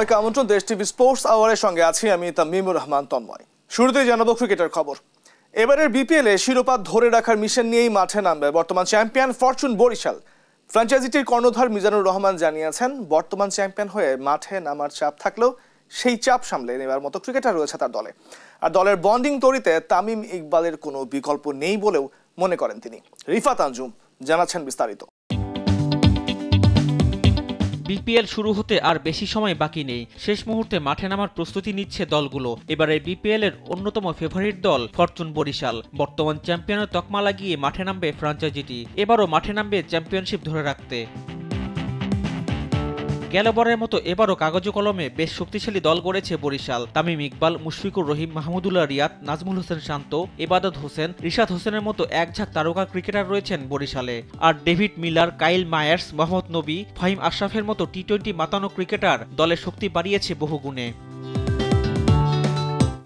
সবাইকে আমন্ত্রণ দেশ টিভি স্পোর্টস আওয়ারের সঙ্গে আছি আমি তামিমুর রহমান তন্ময়। শুরুতেই জানাবো ক্রিকেটের খবর। এবারের বিপিএলে শিরোপা ধরে রাখার মিশন নিয়েই মাঠে নামবে বর্তমান চ্যাম্পিয়ন ফরচুন বরিশাল। ফ্র্যাঞ্চাইজিটির কর্ণধার মিজানুর রহমান জানিয়েছেন, বর্তমান চ্যাম্পিয়ন হয়ে মাঠে নামার চাপ থাকলেও সেই চাপ সামলে নেবার মতো ক্রিকেটার রয়েছে তার দলে। আর দলের বন্ডিং তৈরিতে তামিম ইকবালের কোনো বিকল্প নেই বলেও মনে করেন তিনি। রিফাত আঞ্জুম জানাচ্ছেন বিস্তারিত। বিপিএল শুরু হতে আর বেশি সময় বাকি নেই। শেষ মুহূর্তে মাঠে নামার প্রস্তুতি নিচ্ছে দলগুলো। এবারে বিপিএল এর অন্যতম ফেভারিট দল ফরচুন বরিশাল। বর্তমান চ্যাম্পিয়নের তকমা লাগিয়ে মাঠে নামবে ফ্র্যাঞ্চাইজিটি। এবারও মাঠে নামবে চ্যাম্পিয়নশিপ ধরে রাখতে। গেলবারের মতো এবারও কাগজে কলমে বেশ শক্তিশালী দল গড়েছে বরিশাল। তামিম ইকবাল, মুশফিকুর রহিম, মাহমুদুল্লাহ রিয়াদ, নাজমুল হোসেন শান্ত, ইবাদত হোসেন, রিশাদ হোসেনের মতো একঝাঁক তারকা ক্রিকেটার রয়েছেন বরিশালে। আর David Miller, Kyle Mayers, Mohammad Nabi, Fahim আশরাফের মতো টি-20 মাতানো ক্রিকেটার দলের শক্তি বাড়িয়েছে বহুগুণে।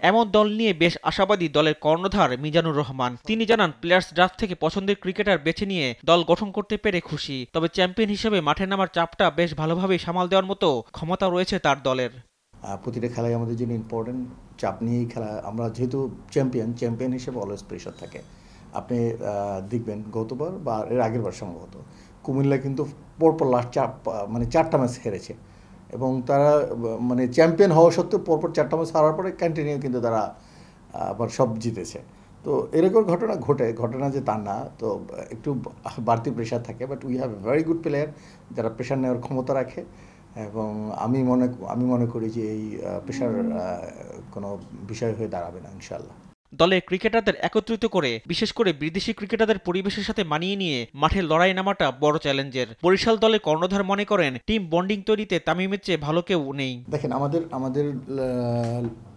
এমন দল নিয়ে বেশ আশাবাদী দলের কর্ণধার মিজানুর রহমান। তিনি জানান, প্লেয়ার্স ড্রাফট থেকে পছন্দের ক্রিকেটার বেছে নিয়ে দল গঠন করতে পেরে খুশি। তবে চ্যাম্পিয়ন হিসেবে মাঠে নামার চাপটা বেশ ভালোভাবেই সামাল দেওয়ার মতো ক্ষমতা রয়েছে তার দলের। প্রতিটা খেলায় আমাদের জন্য ইম্পর্টেন্ট, চাপ নিয়েই খেলা। আমরা যেহেতু চ্যাম্পিয়ন হিসেবে অলওয়েজ প্রেশার থাকে। আপনি দেখবেন গতবার বা এর আগের বার সম্ভবত কুমিল্লা কিন্তু পরপর লাস্ট 4টা ম্যাচ হেরেছে এবং তারা চ্যাম্পিয়ন হওয়া সত্ত্বেও পরপর 4টা ম্যাচ হারার পরে কন্টিনিউ কিন্তু তারা আবার সব জিতেছে। তো এরকম ঘটনা যে তা না, তো একটু বাড়তি প্রেশার থাকে। But we have a very good player যারা প্রেশার নেওয়ার ক্ষমতা রাখে এবং আমি মনে করি যে এই প্রেশার কোনো বিষয় হয়ে দাঁড়াবে না ইনশাআল্লাহ। দলে ক্রিকেটারদের একত্রিত করে বিশেষ করে বিদেশি ক্রিকেটারদের পরিবেশের সাথে মানিয়ে নিয়ে মাঠে লড়াই নামাটা বড় চ্যালেঞ্জের। বরিশাল দলের কর্ণধার মনে করেন, টিম বন্ডিং তৈরিতে তামিমের চেয়ে ভালো কেউ নেই। দেখেন, আমাদের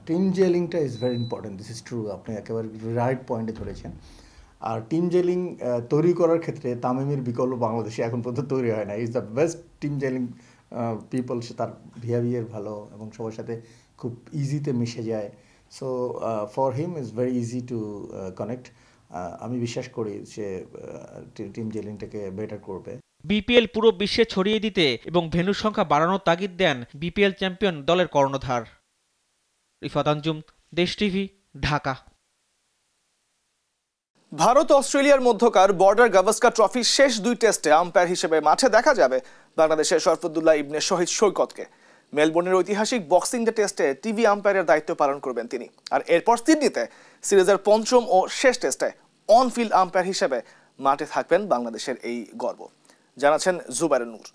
টিম জেলিংটা is very important. This is true, আপনি একেবারে রাইট পয়েন্টে ধরেছেন। আর টিম জেলিং তৈরি করার ক্ষেত্রে তামিমের বিকল্প বাংলাদেশে এখন পর্যন্ত তৈরি হয় না। Is the best team gelling people. সে তার বিহেভিয়ার ভালো এবং সবার সাথে খুব ইজিতে মিশে যায়। So for him is very easy to connect. আমি বিশ্বাস করি সে টিম জেলিংটাকে বেটার করবে। বিপিএল পুরো বিশ্বে ছড়িয়ে দিতে এবং ভেন্যুর সংখ্যা বাড়ানোর তাগিদ দেন বিপিএল চ্যাম্পিয়ন দলের কর্ণধার। রিফাত আঞ্জুম, দেশ টিভি, ঢাকা। ভারত অস্ট্রেলিয়ার মধ্যকার বর্ডার গাভাস্কার ট্রফির শেষ 2 টেস্টে আম্পায়ার হিসেবে মাঠে দেখা যাবে বাংলাদেশের শরফুদ্দুল্লাহ ইবনে শহীদ সৈকতকে। মেলবোর্নের ঐতিহাসিক বক্সিং ডে টেস্টে টিভি আম্পায়ারের দায়িত্ব পালন করবেন তিনি। আর এরপর সিডনিতে সিরিজের 5ম ও শেষ টেস্টে অন ফিল্ড আম্পায়ার হিসেবে মাঠে থাকবেন বাংলাদেশের এই গর্ব, জানাচ্ছেন জুবায়ের নূর।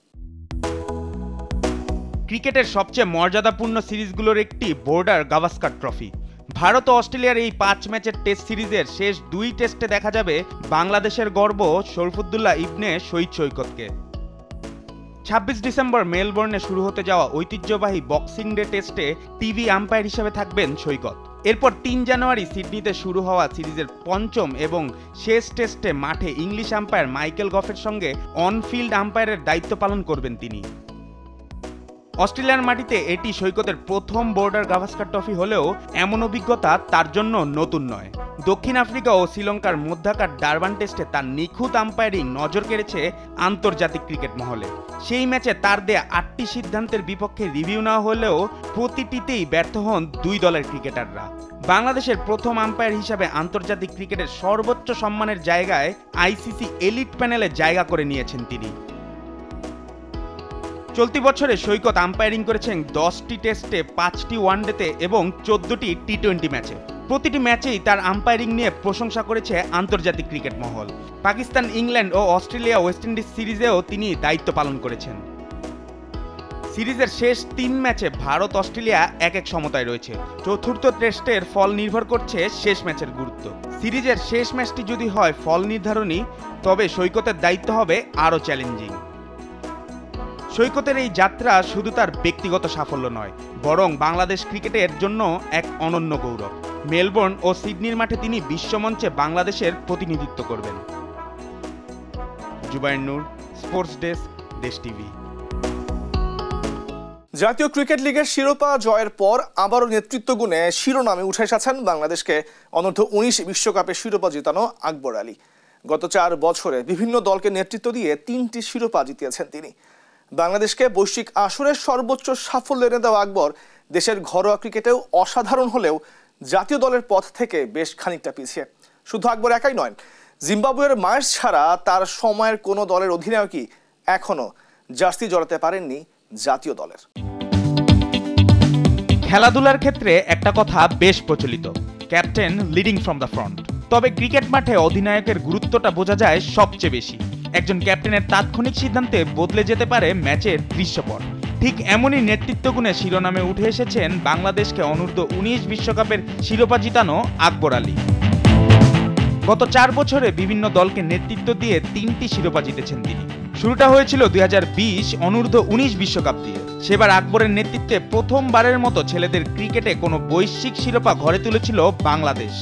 ক্রিকেটের সবচেয়ে মর্যাদাপূর্ণ সিরিজগুলোর একটি বর্ডার গাভাস্কার ট্রফি। ভারত ও অস্ট্রেলিয়ার এই 5 ম্যাচের টেস্ট সিরিজের শেষ 2 টেস্টে দেখা যাবে বাংলাদেশের গর্ব শরফুদ্দুল্লাহ ইবনে শহীদ সৈকতকে। 26 ডিসেম্বর মেলবোর্নে শুরু হতে যাওয়া ঐতিহ্যবাহী বক্সিং ডে টেস্টে টিভি আম্পায়ার হিসেবে থাকবেন সৈকত। এরপর 3 জানুয়ারি সিডনিতে শুরু হওয়া সিরিজের 5ম এবং শেষ টেস্টে মাঠে ইংলিশ আম্পায়ার মাইকেল গফের সঙ্গে অন ফিল্ড আম্পায়ারের দায়িত্ব পালন করবেন তিনি। অস্ট্রেলিয়ার মাটিতে এটি সৈকতের প্রথম বর্ডার গাভাস্কার ট্রফি হলেও এমন অভিজ্ঞতা তার জন্য নতুন নয়। দক্ষিণ আফ্রিকা ও শ্রীলঙ্কার মধ্যকার ডারবান টেস্টে তার নিখুঁত আম্পায়ারিং নজর কেড়েছে আন্তর্জাতিক ক্রিকেট মহলে। সেই ম্যাচে তার দেয়া 8টি সিদ্ধান্তের বিপক্ষে রিভিউ নেওয়া হলেও প্রতিটিতেই ব্যর্থ হন 2 দলের ক্রিকেটাররা। বাংলাদেশের প্রথম আম্পায়ার হিসাবে আন্তর্জাতিক ক্রিকেটের সর্বোচ্চ সম্মানের জায়গায় আইসিসি এলিট প্যানেলে জায়গা করে নিয়েছেন তিনি। চলতি বছরে সৈকত আম্পায়ারিং করেছেন 10টি টেস্টে, 5টি ওয়ানডেতে এবং 14টি টি-20 ম্যাচে। প্রতিটি ম্যাচেই তার আম্পায়ারিং নিয়ে প্রশংসা করেছে আন্তর্জাতিক ক্রিকেট মহল। পাকিস্তান, ইংল্যান্ড ও অস্ট্রেলিয়া ওয়েস্ট ইন্ডিজ সিরিজেও তিনি দায়িত্ব পালন করেছেন। সিরিজের শেষ 3 ম্যাচে ভারত অস্ট্রেলিয়া এক সমতায় রয়েছে। চতুর্থ টেস্টের ফল নির্ভর করছে শেষ ম্যাচের গুরুত্ব। সিরিজের শেষ ম্যাচটি যদি হয় ফল নির্ধারণী, তবে সৈকতের দায়িত্ব হবে আরও চ্যালেঞ্জিং। সৈকতের এই যাত্রা শুধু তার ব্যক্তিগত সাফল্য নয়, বরং বাংলাদেশ ক্রিকেটের জন্য এক অনন্য গৌরব। মেলবোর্ন ও সিডনির মাঠে তিনি বিশ্বমঞ্চে বাংলাদেশের প্রতিনিধিত্ব করবেন। জুবায়ের নূর, স্পোর্টস ডেস্ক, দেশ টিভি। জাতীয় ক্রিকেট লিগের শিরোপা জয়ের পর আবারও নেতৃত্ব গুণে শিরোনামে উঠে এসেছেন বাংলাদেশকে অনূর্ধ্ব-19 বিশ্বকাপের শিরোপা জিতানো আকবর আলী। গত 4 বছরে বিভিন্ন দলকে নেতৃত্ব দিয়ে 3টি শিরোপা জিতিয়েছেন তিনি। বাংলাদেশকে বৈশ্বিক আসরের সর্বোচ্চ সাফল্য এনে দেওয়া আকবর দেশের ঘরোয়া ক্রিকেটেও অসাধারণ হলেও জাতীয় দলের পথ থেকে বেশ খানিকটা পিছিয়ে। শুধু আকবর একাই নয়, জিম্বাবুয়ের মায়ের ছাড়া তার সময়ের কোনো দলের অধিনায়কই এখনো জার্সি জড়াতে পারেননি জাতীয় দলের। খেলাধুলার ক্ষেত্রে একটা কথা বেশ প্রচলিত, captain leading from the front. তবে ক্রিকেট মাঠে অধিনায়কের গুরুত্বটা বোঝা যায় সবচেয়ে বেশি। একজন ক্যাপ্টেনের তাৎক্ষণিক সিদ্ধান্তে বদলে যেতে পারে ম্যাচের দৃশ্যপট। ঠিক এমনই নেতৃত্ব গুণে শিরোনামে উঠে এসেছেন বাংলাদেশকে অনূর্ধ্ব-19 বিশ্বকাপের শিরোপা জিতানো আকবর আলী। গত 4 বছরে বিভিন্ন দলকে নেতৃত্ব দিয়ে 3টি শিরোপা জিতেছেন তিনি। শুরুটা হয়েছিল 2020 অনূর্ধ্ব-19 বিশ্বকাপ দিয়ে। সেবার আকবরের নেতৃত্বে প্রথমবারের মতো ছেলেদের ক্রিকেটে কোনো বৈশ্বিক শিরোপা ঘরে তুলেছিল বাংলাদেশ।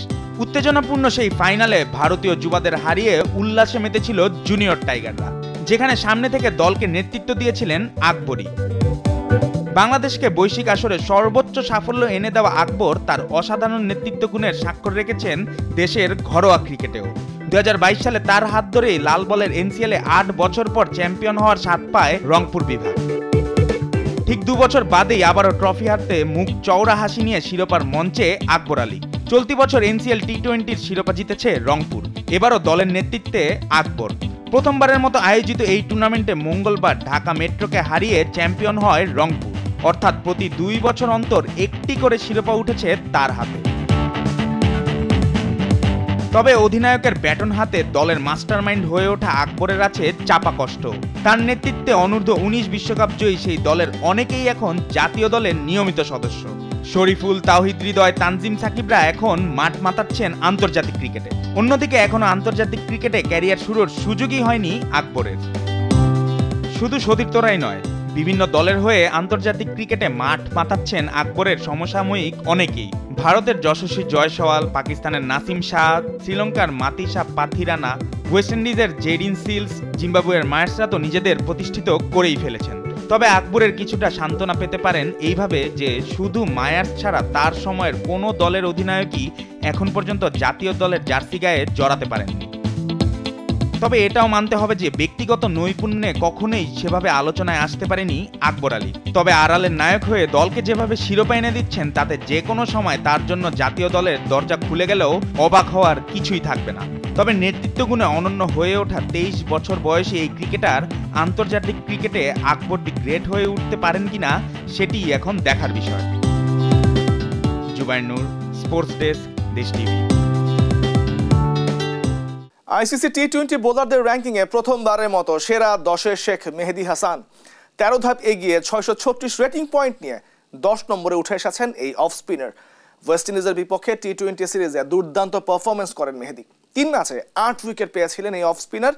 উত্তেজনাপূর্ণ সেই ফাইনালে ভারতীয় যুবাদের হারিয়ে উল্লাসে মেতেছিল জুনিয়র টাইগাররা, যেখানে সামনে থেকে দলকে নেতৃত্ব দিয়েছিলেন আকবরই। বাংলাদেশকে বৈশ্বিক আসরে সর্বোচ্চ সাফল্য এনে দেওয়া আকবর তার অসাধারণ নেতৃত্ব গুণের স্বাক্ষর রেখেছেন দেশের ঘরোয়া ক্রিকেটেও। 2022 সালে তার হাত ধরেই লাল বলের এনসিএলে 8 বছর পর চ্যাম্পিয়ন হওয়ার স্বাদ পায় রংপুর বিভাগ। ঠিক 2 বছর বাদেই আবারও ট্রফি হারতে মুখ চওড়া হাসি নিয়ে শিরোপার মঞ্চে আকবর আলী। চলতি বছর এনসিএল টি20-র শিরোপা জিতেছে রংপুর, এবারও দলের নেতৃত্বে আকবর। প্রথমবারের মতো আয়োজিত এই টুর্নামেন্টে মঙ্গলবার ঢাকা মেট্রোকে হারিয়ে চ্যাম্পিয়ন হয় রংপুর, অর্থাৎ প্রতি 2 বছর অন্তর একটি করে শিরোপা উঠেছে তার হাতে। তবে অধিনায়কের ব্যাটন হাতে দলের মাস্টারমাইন্ড হয়ে ওঠা আকবরের আছে চাপা কষ্ট। তার নেতৃত্বে অনূর্ধ্ব-19 বিশ্বকাপ জয়ী সেই দলের অনেকেই এখন জাতীয় দলের নিয়মিত সদস্য। শরীফুল, তাওহিদ হৃদয়, তানজিম সাকিবরা এখন মাঠ মাতাচ্ছেন আন্তর্জাতিক ক্রিকেটে। অন্যদিকে এখনো আন্তর্জাতিক ক্রিকেটে ক্যারিয়ার শুরুর সুযোগই হয়নি আকবরের। শুধু সতীর্থরাই নয়, বিভিন্ন দলের হয়ে আন্তর্জাতিক ক্রিকেটে মাঠ মাতাচ্ছেন আকবরের সমসাময়িক অনেকেই। ভারতের যশস্বী জয়সওয়াল, পাকিস্তানের নাসিম শাহ, শ্রীলঙ্কার মাতিসা পাথিরানা, ওয়েস্ট ইন্ডিজের জেডিন সিলস, জিম্বাবুয়ের মায়ার্সরা তো নিজেদের প্রতিষ্ঠিত করেই ফেলেছেন। তবে আকবরের কিছুটা সান্ত্বনা পেতে পারেন এইভাবে যে শুধু মায়ার্স ছাড়া তার সময়ের কোনো দলের অধিনায়কই এখন পর্যন্ত জাতীয় দলের জার্সি গায়ে জড়াতে পারেননি। তবে এটাও মানতে হবে যে ব্যক্তিগত নৈপুণ্যে কখনোই সেভাবে আলোচনায় আসতে পারেনি আকবর আলী। তবে আড়ালের নায়ক হয়ে দলকে যেভাবে শিরোপা এনে দিচ্ছেন, তাতে যে কোনো সময় তার জন্য জাতীয় দলের দরজা খুলে গেলেও অবাক হওয়ার কিছুই থাকবে না। তবে নেতৃত্ব গুণে অনন্য হয়ে ওঠা 23 বছর বয়সী এই ক্রিকেটার আন্তর্জাতিক ক্রিকেটে আকবর দি গ্রেট হয়ে উঠতে পারেন কিনা সেটিই এখন দেখার বিষয়। জুবাইর নূর, স্পোর্টস ডেস্ক, দেশ টিভি। আইসিসি টি20 বোলারদের র্যাঙ্কিংয়ে প্রথমবারের মতো সেরা 10-এ শেখ মেহেদী হাসান 13 ধাপ এগিয়ে 636 রেটিং পয়েন্ট নিয়ে 10 নম্বরে উঠে এসেছেন এই অফ স্পিনার। ওয়েস্ট ইন্ডিজের বিপক্ষে টি20 সিরিজে দুর্দান্ত পারফরমেন্স করেন মেহেদী। 3 ম্যাচে 8 উইকেট পেয়েছিলেন এই অফ স্পিনার।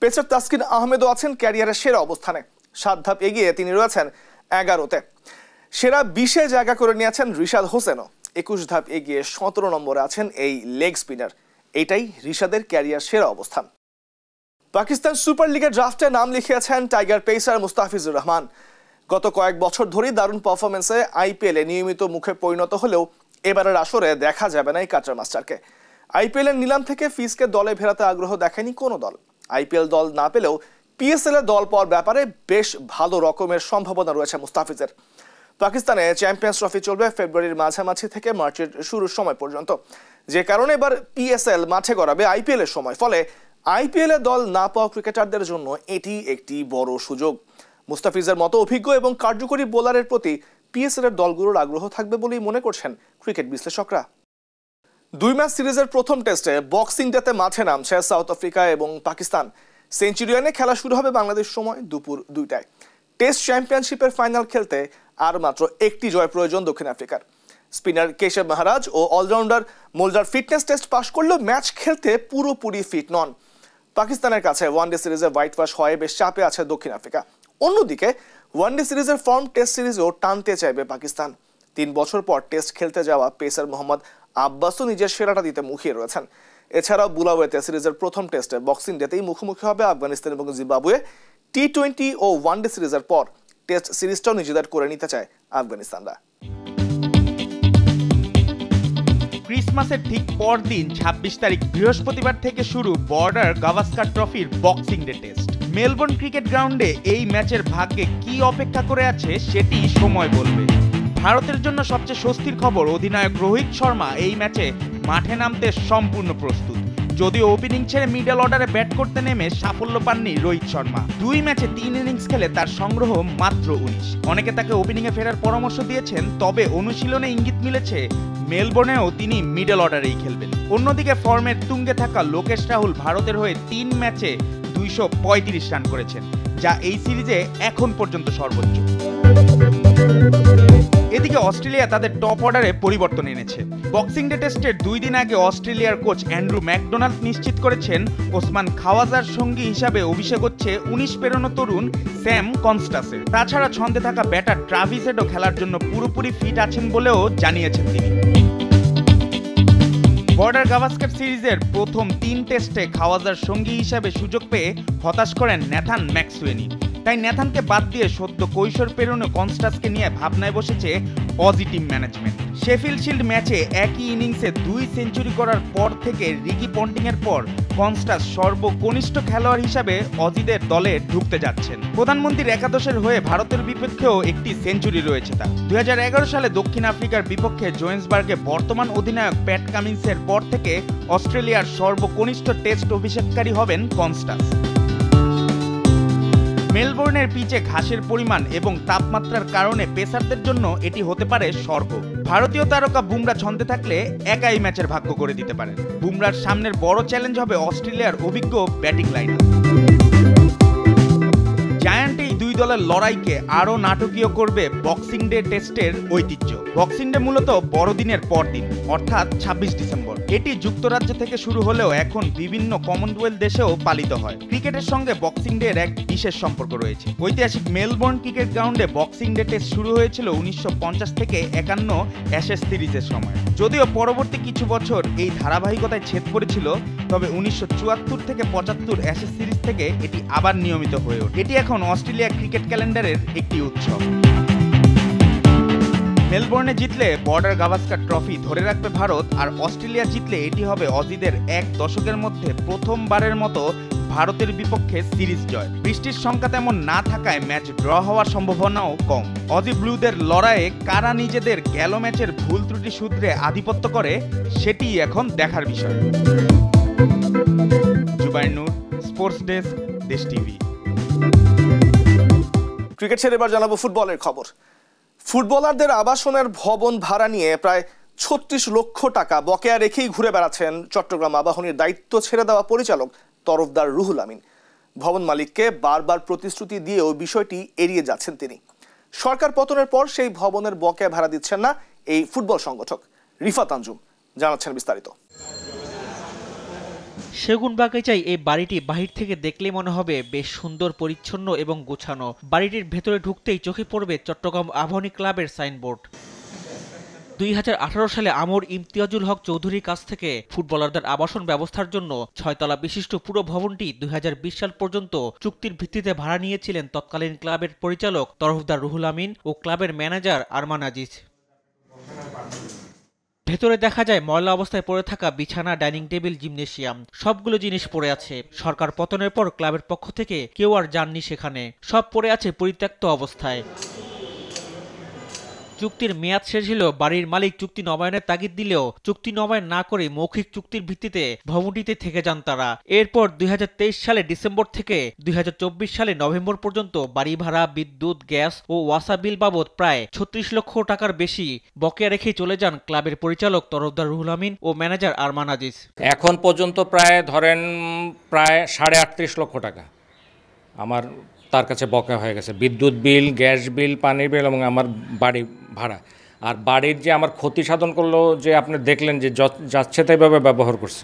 পেসার তাসকিন আহমেদও আছেন ক্যারিয়ারের সেরা অবস্থানে। 7 ধাপ এগিয়ে তিনি রয়েছেন 11তে। সেরা 20-এ জায়গা করে নিয়েছেন রিশাদ হোসেনও। 21 ধাপ এগিয়ে 17 নম্বরে আছেন এই লেগ স্পিনার। এটাই রিশাদের ক্যারিয়ার সেরা অবস্থান। পাকিস্তান সুপার লিগের ড্রাফটে নাম লিখিয়েছেন টাইগার পেসার মুস্তাফিজুর রহমান। গত কয়েক বছর ধরেই দারুণ পারফরমেন্সে আইপিএলে নিয়মিত মুখে পরিণত হলেও এবারের আসরে দেখা যাবে না এই কাটার মাস্টারকে। আইপিএলের নিলাম থেকে ফিসকে দলে ফেরাতে আগ্রহ দেখায়নি কোনো দল। আইপিএল দল না পেলেও পিএসএল এ দল পাওয়ার ব্যাপারে বেশ ভালো রকমের সম্ভাবনা রয়েছে মুস্তাফিজের। পাকিস্তানে চ্যাম্পিয়ন্স ট্রফি চলবে ফেব্রুয়ারির মাঝামাঝি থেকে মার্চের শুরুর সময় পর্যন্ত, যে কারণে এবার পিএসএল মাঠে গড়াবে আইপিএল এর সময়। ফলে আইপিএল এ দল না পাওয়া ক্রিকেটারদের জন্য এটি একটি বড় সুযোগ। মুস্তাফিজের মতো অভিজ্ঞ এবং কার্যকরী বোলারের প্রতি পিএসএল এর দলগুলোর আগ্রহ থাকবে বলেই মনে করছেন ক্রিকেট বিশ্লেষকরা। 2 ম্যাচ সিরিজের প্রথম টেস্টে বক্সিং ডেতে মাঠে নামছে সাউথ আফ্রিকা এবং পাকিস্তান। সেঞ্চুরিয়ানে খেলা শুরু হবে বাংলাদেশ সময় দুপুর 2টায়। টেস্ট চ্যাম্পিয়নশিপের ফাইনাল খেলতে আর মাত্র একটি জয় প্রয়োজন দক্ষিণ আফ্রিকার। স্পিনার কেশব মহারাজ ও অলরাউন্ডার মোল্ডার ফিটনেস টেস্ট পাশ করলেও ম্যাচ খেলতে পুরোপুরি ফিট নন। পাকিস্তানের কাছে ওয়ানডে সিরিজে হোয়াইট ওয়াশ হয়ে বেশ চাপে আছে দক্ষিণ আফ্রিকা। অন্যদিকে ওয়ানডে সিরিজের ফর্ম টেস্ট সিরিজেও টানতে চাইবে পাকিস্তান। 3 বছর পর টেস্ট খেলতে যাওয়া পেসার মোহাম্মদ আব্বাসও নিজের সেরাটা দিতে মুখিয়ে রয়েছেন। এছাড়াও বুলাওয়েতে সিরিজের প্রথম টেস্টে বক্সিং ডেতেই মুখোমুখি হবে আফগানিস্তান এবং জিম্বাবুয়ে। টি20 ও ওয়ানডে সিরিজের পর টেস্ট সিরিজটাও নিজেদের করে নিতে চায় আফগানিস্তানরা। ক্রিসমাসের ঠিক পরদিন 26 তারিখ বৃহস্পতিবার থেকে শুরু বর্ডার গাভাস্কার ট্রফির boxing day test. Melbourne cricket গ্রাউন্ডে এই ম্যাচের ভাগ্যে কি অপেক্ষা করে আছে সেটি সময় বলবে। ভারতের জন্য সবচেয়ে স্বস্তির খবর, অধিনায়ক রোহিত শর্মা এই ম্যাচে মাঠে নামতে সম্পূর্ণ প্রস্তুত। যদিও ওপেনিং ছেড়ে মিডল অর্ডারে ব্যাট করতে নেমে সাফল্য পাননি রোহিত শর্মা। 2 ম্যাচে 3 ইনিংস খেলে তার সংগ্রহ মাত্র 19। অনেকে তাকে ওপেনিংয়ে ফেরার পরামর্শ দিয়েছেন, তবে অনুশীলনে ইঙ্গিত মিলেছে মেলবোর্নেও তিনি মিডল অর্ডারেই খেলবেন। অন্যদিকে ফর্মের তুঙ্গে থাকা লোকেশ রাহুল ভারতের হয়ে 3 ম্যাচে 235 রান করেছেন, যা এই সিরিজে এখন পর্যন্ত সর্বোচ্চ। এদিকে অস্ট্রেলিয়া তাদের টপ অর্ডারে পরিবর্তন এনেছে। বক্সিং ডে টেস্টের 2 দিন আগে অস্ট্রেলিয়ার কোচ অ্যান্ড্রু ম্যাকডোনাল্ড নিশ্চিত করেছেন ওসমান খাওয়াজার সঙ্গী হিসাবে অভিষেক হচ্ছে 19 পেরোনো তরুণ স্যাম কনস্টাসের। তাছাড়া ছন্দে থাকা ব্যাটার ট্রাভিস হেডও খেলার জন্য পুরোপুরি ফিট আছেন বলেও জানিয়েছেন তিনি। বর্ডার গাভাস্কার সিরিজের প্রথম 3 টেস্টে খাওয়াজার সঙ্গী হিসাবে সুযোগ পেয়ে হতাশ করেন ন্যাথান ম্যাক্সওয়েনি। তাই ন্যাথানকে বাদ দিয়ে সদ্য কৈশোর পেরোনো কনস্টাসকে নিয়ে ভাবনায় বসেছে Aussie team management. Sheffield shield ম্যাচে একই ইনিংসে 2 সেঞ্চুরি করার পর থেকে রিকি পন্টিংয়ের পর কনস্টাস সর্বকনিষ্ঠ খেলোয়াড় হিসাবে অজিদের দলে ঢুকতে যাচ্ছেন। প্রধানমন্ত্রীর একাদশের হয়ে ভারতের বিপক্ষেও একটি সেঞ্চুরি রয়েছে তার। 2011 সালে দক্ষিণ আফ্রিকার বিপক্ষে জোহেন্সবার্গে বর্তমান অধিনায়ক প্যাট কামিন্সের পর থেকে অস্ট্রেলিয়ার সর্বকনিষ্ঠ টেস্ট অভিষেককারী হবেন কনস্টাস। মেলবোর্নের পিচে ঘাসের পরিমাণ এবং তাপমাত্রার কারণে পেসারদের জন্য এটি হতে পারে স্বর্গ। ভারতীয় তারকা বুমরা ছন্দে থাকলে একাই ম্যাচের ভাগ্য করে দিতে পারেন। বুমরার সামনের বড় চ্যালেঞ্জ হবে অস্ট্রেলিয়ার অভিজ্ঞ ব্যাটিং লাইনআপ। জায়ান্ট এই 2 দলের লড়াইকে আরও নাটকীয় করবে বক্সিং ডে টেস্টের ঐতিহ্য। বক্সিং ডে মূলত বড়দিনের পরদিন, অর্থাৎ 26 ডিসেম্বর। এটি যুক্তরাজ্য থেকে শুরু হলেও এখন বিভিন্ন কমনওয়েলথ দেশেও পালিত হয়। ক্রিকেটের সঙ্গে বক্সিং ডে এর এক বিশেষ সম্পর্ক রয়েছে। ঐতিহাসিক মেলবোর্ন ক্রিকেট গ্রাউন্ডে বক্সিং ডে টেস্ট শুরু হয়েছিল 1950 থেকে 51 অ্যাশেজ সিরিজের সময়। যদিও পরবর্তী কিছু বছর এই ধারাবাহিকতায় ছেদ পড়েছিল, তবে 1974 থেকে 75 অ্যাশেজ সিরিজ থেকে এটি আবার নিয়মিত হয়ে ওঠে। এটি এখন অস্ট্রেলিয়া ক্রিকেট ক্যালেন্ডারের একটি উৎসব। মেলবোর্নে জিতলে বর্ডার গাভাস্কার ট্রফি ধরে রাখবে ভারত, আর অস্ট্রেলিয়া জিতলে এটি হবে অজিদের 1 দশকের মধ্যে প্রথমবারের মতো ভারতের বিপক্ষে সিরিজ জয়। বৃষ্টির সংখ্যা তেমন না থাকায় ম্যাচ ড্র হওয়ার সম্ভাবনাও কম। অজি ব্লুদের লড়াইয়ে কারা নিজেদের গেল ম্যাচের ভুল ত্রুটি শুধরে আধিপত্য করে, সেটি এখন দেখার বিষয়। জুবাইর নূর, স্পোর্টস ডেস্ক, দেশ টিভি। ক্রিকেট ছেড়ে এবার জানাবো ফুটবলের খবর। ফুটবলারদের আবাসনের ভবন ভাড়া নিয়ে প্রায় 36 লক্ষ টাকা বকেয়া রেখেই ঘুরে বেড়াচ্ছেন চট্টগ্রাম আবাহনীর দায়িত্ব ছেড়ে দেওয়া পরিচালক তরফদার রুহুল আমিন। ভবন মালিককে বারবার প্রতিশ্রুতি দিয়েও বিষয়টি এড়িয়ে যাচ্ছেন তিনি। সরকার পতনের পর সেই ভবনের বকেয়া ভাড়া দিচ্ছেন না এই ফুটবল সংগঠক। রিফাত আঞ্জুম জানাচ্ছেন বিস্তারিত। সেগুন বাগিচায় এই বাড়িটি বাহির থেকে দেখলে মনে হবে বেশ সুন্দর, পরিচ্ছন্ন এবং গোছানো। বাড়িটির ভেতরে ঢুকতেই চোখে পড়বে চট্টগ্রাম আবাহনী ক্লাবের সাইনবোর্ড। 2018 সালে আমর ইমতিয়াজুল হক চৌধুরীর কাছ থেকে ফুটবলারদের আবাসন ব্যবস্থার জন্য 6 তলা বিশিষ্ট পুরো ভবনটি 2020 সাল পর্যন্ত চুক্তির ভিত্তিতে ভাড়া নিয়েছিলেন তৎকালীন ক্লাবের পরিচালক তরফদার রুহুল আমিন ও ক্লাবের ম্যানেজার আরমান আজিজ। ভেতরে দেখা যায় ময়লা অবস্থায় পড়ে থাকা বিছানা, ডাইনিং টেবিল, জিমনেশিয়াম, সবগুলো জিনিস পড়ে আছে। সরকার পতনের পর ক্লাবের পক্ষ থেকে কেউ আর যাননি সেখানে, সব পড়ে আছে পরিত্যক্ত অবস্থায়। চুক্তির মেয়াদ শেষ হলেও বাড়ির মালিক চুক্তি নবায়নের তাগিদ দিলেও চুক্তি নবায়ন না করে মৌখিক চুক্তির ভিত্তিতে ভবনটিতে থেকে যান তারা। এরপর 2023 সালে ডিসেম্বর থেকে 2024 সালে নভেম্বর পর্যন্ত বাড়ি ভাড়া, বিদ্যুৎ, গ্যাস ও ওয়াসা বিল বাবদ প্রায় 36 লক্ষ টাকার বেশি বকেয়া রেখেই চলে যান ক্লাবের পরিচালক তরফদার রুহুল আমিন ও ম্যানেজার আরমান আজিজ। এখন পর্যন্ত প্রায় 38.5 লক্ষ টাকা আমার তার কাছে বকেয়া হয়ে গেছে। বিদ্যুৎ বিল, গ্যাস বিল, পানির বিল এবং আমার বাড়ি ভাড়া। আর বাড়ির যে আমার ক্ষতি সাধন করলো, যে আপনি দেখলেন যে যাচ্ছে তাইভাবে ব্যবহার করছে।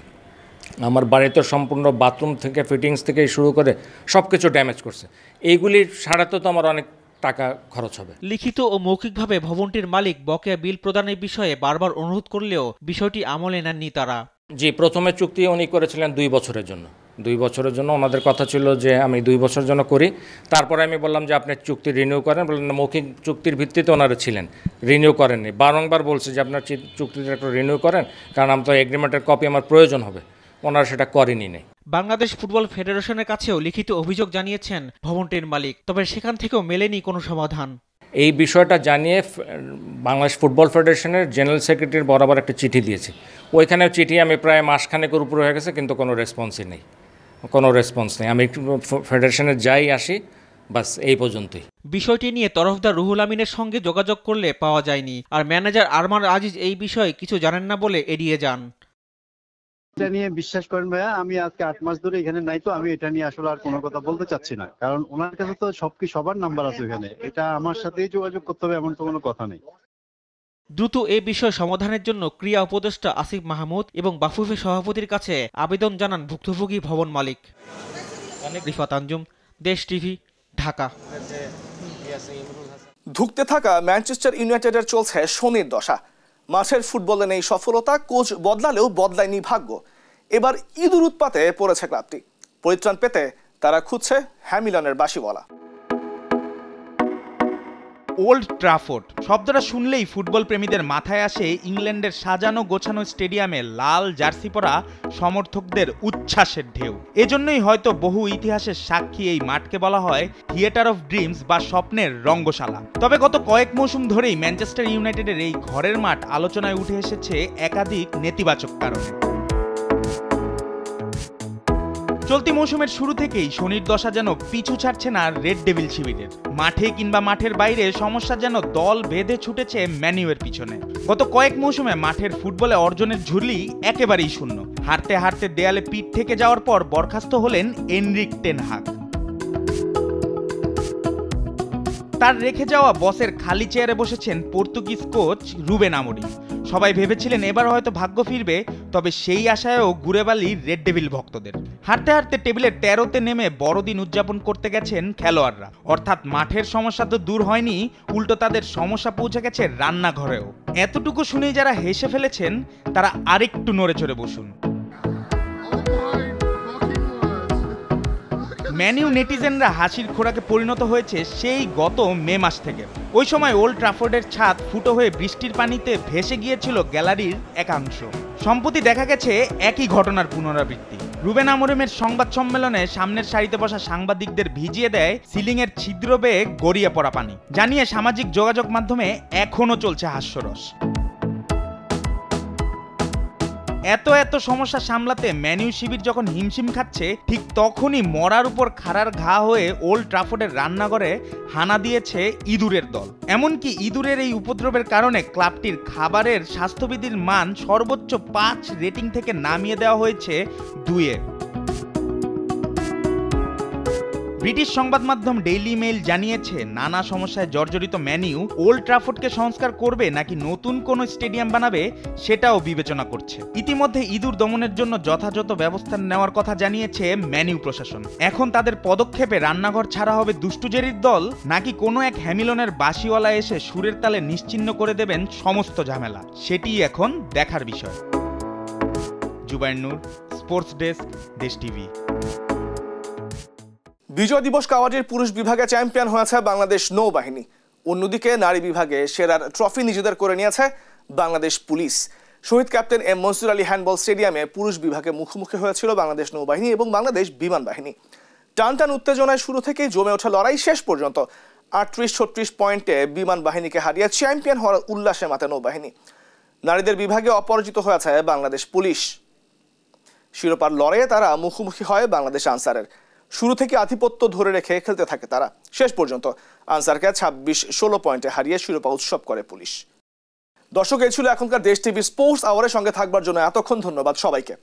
আমার বাড়িতে সম্পূর্ণ বাথরুম থেকে ফিটিংস থেকে শুরু করে সব কিছু ড্যামেজ করছে। এইগুলি সারাতে তো আমার অনেক টাকা খরচ হবে। লিখিত ও মৌখিকভাবে ভবনটির মালিক বকেয়া বিল প্রদানের বিষয়ে বারবার অনুরোধ করলেও বিষয়টি আমলে নেননি তারা। জি, প্রথমে চুক্তি উনি করেছিলেন 2 বছরের জন্য। 2 বছরের জন্য ওনাদের কথা ছিল যে আমি 2 বছরের জন্য করি। তারপরে আমি বললাম যে আপনি চুক্তি রিনিউ করেন, বললেন মৌখিক চুক্তির ভিত্তিতে ওনারা ছিলেন, রিনিউ করেননি। বারংবার বলছে যে আপনার চুক্তিটা একটু রিনিউ করেন, কারণ আমার তো এগ্রিমেন্টের কপি আমার প্রয়োজন হবে। ওনারা সেটা করেনি নেই। বাংলাদেশ ফুটবল ফেডারেশনের কাছেও লিখিত অভিযোগ জানিয়েছেন ভবনটির মালিক, তবে সেখান থেকেও মেলেনি কোনো সমাধান। এই বিষয়টা জানিয়ে বাংলাদেশ ফুটবল ফেডারেশনের জেনারেল সেক্রেটারির বরাবর একটা চিঠি দিয়েছি। ওইখানেও চিঠি আমি প্রায় মাসখানেকের উপর হয়ে গেছে, কিন্তু কোনো রেসপন্সই নেই, কোনো রেসপন্স নেই। আমি ফেডারেশনে যাই আসি, বাস এই পর্যন্তই। বিষয়টি নিয়ে তরফদার রুহুল আমিনের সঙ্গে যোগাযোগ করলে পাওয়া যায়নি, আর ম্যানেজার আরমান আজিজ এই বিষয়ে কিছু জানেন না বলে এড়িয়ে যান। এটা নিয়ে বিশ্বাস করেন ভাইয়া, আমি আজকে 8 মাস ধরে এখানে নাই, তো আমি এটা নিয়ে আসলে আর কোনো কথা বলতে চাচ্ছি না, কারণ ওনার কাছে তো সবার নাম্বার আছে এখানে, এটা আমার সাথেই যোগাযোগ করতে হবে এমন তো কোনো কথা নেই। দ্রুত এই বিষয় সমাধানের জন্য ক্রীড়া উপদেষ্টা আসিফ মাহমুদ এবং বাফুফে সভাপতির কাছে আবেদন জানান ভুক্তভোগী ভবন মালিক। রিফাত আঞ্জুম, দেশ টিভি, ঢাকা। ধুঁকতে থাকা ম্যানচেস্টার ইউনাইটেডের চলছে শনির দশা। মাঠের ফুটবলে নেই সফলতা, কোচ বদলালেও বদলায়নি ভাগ্য। এবার ইঁদুর উৎপাতে পড়েছে ক্লাবটি। পরিত্রাণ পেতে তারা খুঁজছে হ্যামিলনের বাঁশিওয়ালা। ওল্ড ট্রাফোর্ড শব্দটা শুনলেই ফুটবল প্রেমীদের মাথায় আসে ইংল্যান্ডের সাজানো গোছানো স্টেডিয়ামে লাল জার্সি পরা সমর্থকদের উচ্ছ্বাসের ঢেউ। এজন্যই হয়তো বহু ইতিহাসের সাক্ষী এই মাঠকে বলা হয় থিয়েটার অফ ড্রিমস বা স্বপ্নের রঙ্গশালা। তবে গত কয়েক মৌসুম ধরেই ম্যানচেস্টার ইউনাইটেডের এই ঘরের মাঠ আলোচনায় উঠে এসেছে একাধিক নেতিবাচক কারণে। চলতি মৌসুমের শুরু থেকেই শনির দশা যেন পিছু ছাড়ছে না রেড ডেভিল শিবিরের। মাঠে কিংবা মাঠের বাইরে সমস্যা যেন দল বেঁধে ছুটেছে ম্যানিউয়ের পিছনে। গত কয়েক মৌসুমে মাঠের ফুটবলে অর্জনের ঝুলি একেবারেই শূন্য। হারতে হারতে দেয়ালে পিঠ থেকে যাওয়ার পর বরখাস্ত হলেন এনরিক টেন হাগ। তার রেখে যাওয়া বসের খালি চেয়ারে বসেছেন পর্তুগিজ কোচ রুবেন আমোরিম। সবাই ভেবেছিলেন এবার হয়তো ভাগ্য ফিরবে, তবে সেই আশায়ও ঘুরে বালি রেড ডেভিল ভক্তদের। হারতে হারতে টেবিলের 13তে নেমে বড়দিন উদযাপন করতে গেছেন খেলোয়াড়রা। অর্থাৎ মাঠের সমস্যা তো দূর হয়নি, উল্টো তাদের সমস্যা পৌঁছে গেছে রান্নাঘরেও। এতটুকু শুনেই যারা হেসে ফেলেছেন তারা আরেকটু নড়ে চড়ে বসুন। ম্যানিউ নেটিজেনরা হাসির খোরাকে পরিণত হয়েছে সেই গত মে মাস থেকে। ওই সময় ওল্ড ট্রাফোর্ডের ছাদ ফুটো হয়ে বৃষ্টির পানিতে ভেসে গিয়েছিল গ্যালারির একাংশ। সম্প্রতি দেখা গেছে একই ঘটনার পুনরাবৃত্তি। রুবেন আমোরিমের সংবাদ সম্মেলনে সামনের সারিতে বসা সাংবাদিকদের ভিজিয়ে দেয় সিলিংয়ের ছিদ্র বেয়ে গড়িয়ে পড়া পানি, জানিয়ে সামাজিক যোগাযোগ মাধ্যমে এখনও চলছে হাস্যরস। এত সমস্যা সামলাতে ম্যানিউ শিবির যখন হিমশিম খাচ্ছে, ঠিক তখনই মরার উপর খাড়ার ঘা হয়ে ওল্ড ট্রাফোর্ডের রান্নাঘরে হানা দিয়েছে ইঁদুরের দল। এমনকি ইঁদুরের এই উপদ্রবের কারণে ক্লাবটির খাবারের স্বাস্থ্যবিধির মান সর্বোচ্চ 5 রেটিং থেকে নামিয়ে দেওয়া হয়েছে 2-এ। ব্রিটিশ সংবাদ মাধ্যম ডেইলি মেইল জানিয়েছে নানা সমস্যায় জর্জরিত ম্যানিউ ওল্ড ট্রাফোর্ডকে সংস্কার করবে নাকি নতুন কোনো স্টেডিয়াম বানাবে সেটাও বিবেচনা করছে। ইতিমধ্যে ইঁদুর দমনের জন্য যথাযথ ব্যবস্থা নেওয়ার কথা জানিয়েছে ম্যানিউ প্রশাসন। এখন তাদের পদক্ষেপে রান্নাঘর ছাড়া হবে দুষ্টু জেরির দল, নাকি কোনো এক হ্যামিলনের বাঁশিওয়ালা এসে সুরের তালে নিশ্চিহ্ন করে দেবেন সমস্ত ঝামেলা, সেটিই এখন দেখার বিষয়। জুবায়ের নূর, স্পোর্টস ডেস্ক, দেশ টিভি। বিজয় দিবস কাবাডির পুরুষ বিভাগে চ্যাম্পিয়ন হয়েছে বাংলাদেশ নৌবাহিনী। অন্যদিকে নারী বিভাগে সেরার ট্রফি নিজেদের করে নিয়েছে Bangladesh police. Shaheed captain M Mansur Ali handball স্টেডিয়ামে পুরুষ বিভাগে মুখোমুখি হয়েছিল বাংলাদেশ নৌবাহিনী এবং বাংলাদেশ বিমান বাহিনী। টানটান উত্তেজনায় শুরু থেকেই জমে ওঠা লড়াই শেষ পর্যন্ত 38-36 পয়েন্টে বিমান বাহিনীকে হারিয়ে চ্যাম্পিয়ন হওয়ার উল্লাসে মাতে নৌবাহিনী। নারীদের বিভাগে অপরাজিত হয়েছে বাংলাদেশ পুলিশ। শিরোপার লড়াইয়ে তারা মুখোমুখি হয় বাংলাদেশ আনসারের। শুরু থেকে আধিপত্য ধরে রেখে খেলতে থাকে তারা। শেষ পর্যন্ত আনসারকে 26-16 পয়েন্টে হারিয়ে শিরোপা উৎসব করে পুলিশ। দর্শক, এই ছিল এখনকার দেশ টিভি স্পোর্টস আওয়ারের সঙ্গে থাকবার জন্য এতক্ষণ ধন্যবাদ সবাইকে।